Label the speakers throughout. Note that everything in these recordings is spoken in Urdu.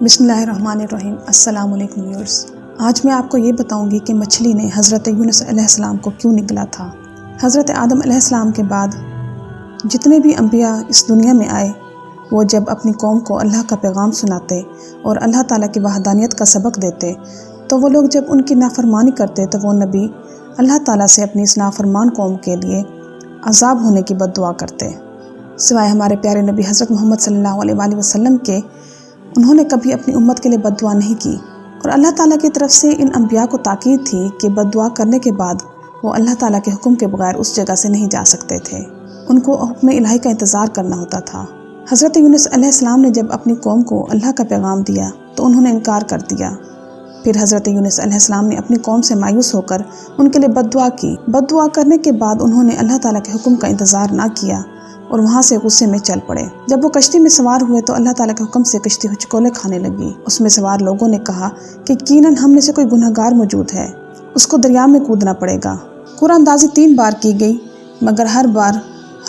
Speaker 1: بسم اللہ الرحمن الرحیم۔ السلام علیکم ویورز۔ آج میں آپ کو یہ بتاؤں گی کہ مچھلی نے حضرت یونس علیہ السلام کو کیوں نگلا تھا۔ حضرت آدم علیہ السلام کے بعد جتنے بھی انبیاء اس دنیا میں آئے، وہ جب اپنی قوم کو اللہ کا پیغام سناتے اور اللہ تعالیٰ کی وحدانیت کا سبق دیتے، تو وہ لوگ جب ان کی نافرمانی کرتے تو وہ نبی اللہ تعالیٰ سے اپنی اس نافرمان قوم کے لیے عذاب ہونے کی بد دعا کرتے۔ سوائے ہمارے پیارے نبی حضرت محمد صلی اللہ علیہ وآلہ وسلم کے، انہوں نے کبھی اپنی امت کے لیے بد دعا نہیں کی، اور اللہ تعالیٰ کی طرف سے ان انبیاء کو تاکید تھی کہ بد دعا کرنے کے بعد وہ اللہ تعالیٰ کے حکم کے بغیر اس جگہ سے نہیں جا سکتے تھے، ان کو حکم الہی کا انتظار کرنا ہوتا تھا۔ حضرت یونس علیہ السلام نے جب اپنی قوم کو اللہ کا پیغام دیا تو انہوں نے انکار کر دیا۔ پھر حضرت یونس علیہ السلام نے اپنی قوم سے مایوس ہو کر ان کے لیے بد دعا کی۔ بد دعا کرنے کے بعد انہوں نے اللہ تعالیٰ کے حکم کا انتظار نہ کیا اور وہاں سے غصے میں چل پڑے۔ جب وہ کشتی میں سوار ہوئے تو اللہ تعالیٰ کے حکم سے کشتی ہچکولے کھانے لگی۔ اس میں سوار لوگوں نے کہا کہ یقیناً ہم میں سے کوئی گنہگار موجود ہے، اس کو دریا میں کودنا پڑے گا۔ قرآن اندازی 3 بار کی گئی، مگر ہر بار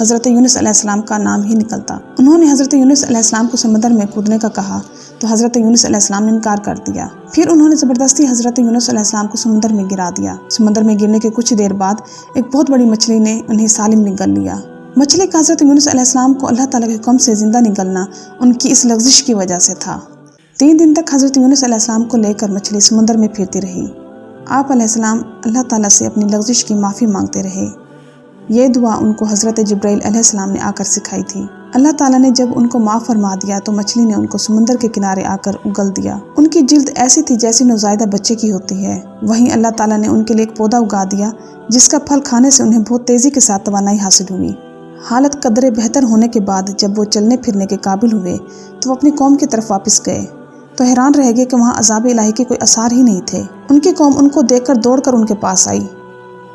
Speaker 1: حضرت یونس علیہ السلام کا نام ہی نکلتا۔ انہوں نے حضرت یونس علیہ السلام کو سمندر میں کودنے کا کہا تو حضرت یونس علیہ السلام نے انکار کر دیا۔ پھر انہوں نے زبردستی حضرت یونس علیہ السلام کو سمندر میں گرا دیا۔ سمندر میں گرنے کے کچھ دیر بعد ایک بہت بڑی مچھلی نے انہیں سالم نگل لیا۔ مچھلی کا حضرت یونس علیہ السلام کو اللہ تعالیٰ کے حکم سے زندہ نگلنا ان کی اس لغزش کی وجہ سے تھا۔ 3 دن تک حضرت یونس علیہ السلام کو لے کر مچھلی سمندر میں پھرتی رہی۔ آپ علیہ السلام اللہ تعالیٰ سے اپنی لغزش کی معافی مانگتے رہے۔ یہ دعا ان کو حضرت جبرائیل علیہ السلام نے آ کر سکھائی تھی۔ اللہ تعالیٰ نے جب ان کو معاف فرما دیا تو مچھلی نے ان کو سمندر کے کنارے آ کر اگل دیا۔ ان کی جلد ایسی تھی جیسی نوزائیدہ بچے کی ہوتی ہے۔ وہیں اللہ تعالیٰ نے ان کے لیے ایک پودا اگا دیا جس کا پھل کھانے سے انہیں بہت تیزی کے ساتھ توانائی حاصل ہوئی۔ حالت قدرے بہتر ہونے کے بعد جب وہ چلنے پھرنے کے قابل ہوئے تو وہ اپنی قوم کی طرف واپس گئے تو حیران رہ گئے کہ وہاں عذاب الہی کے کوئی آثار ہی نہیں تھے۔ ان کی قوم ان کو دیکھ کر دوڑ کر ان کے پاس آئی۔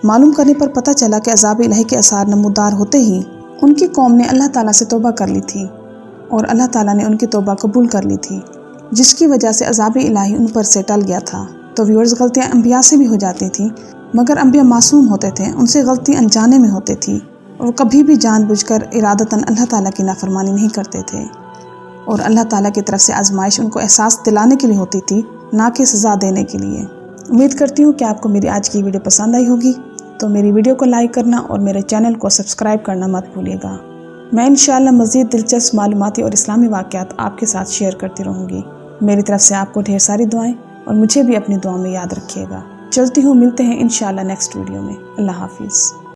Speaker 1: معلوم کرنے پر پتہ چلا کہ عذاب الہی کے آثار نمودار ہوتے ہی ان کی قوم نے اللہ تعالیٰ سے توبہ کر لی تھی اور اللہ تعالیٰ نے ان کی توبہ قبول کر لی تھی، جس کی وجہ سے عذاب الہی ان پر سے ٹل گیا تھا۔ تو ویورز، غلطیاں انبیاء سے بھی ہو جاتی تھیں، مگر انبیاء معصوم ہوتے تھے، ان سے غلطی انجانے میں ہوتی تھی، اور وہ کبھی بھی جان بوجھ کر ارادتاً اللہ تعالیٰ کی نافرمانی نہیں کرتے تھے، اور اللہ تعالیٰ کی طرف سے آزمائش ان کو احساس دلانے کے لیے ہوتی تھی، نہ کہ سزا دینے کے لیے۔ امید کرتی ہوں کہ آپ کو میری آج کی ویڈیو پسند آئی ہوگی، تو میری ویڈیو کو لائک کرنا اور میرے چینل کو سبسکرائب کرنا مت بھولیے گا۔ میں انشاءاللہ مزید دلچسپ معلوماتی اور اسلامی واقعات آپ کے ساتھ شیئر کرتی رہوں گی۔ میری طرف سے آپ کو ڈھیر ساری دعائیں، اور مجھے بھی اپنی دعاؤں میں یاد رکھیے گا۔ چلتی ہوں، ملتے ہیں انشاءاللہ نیکسٹ ویڈیو میں۔ اللہ حافظ۔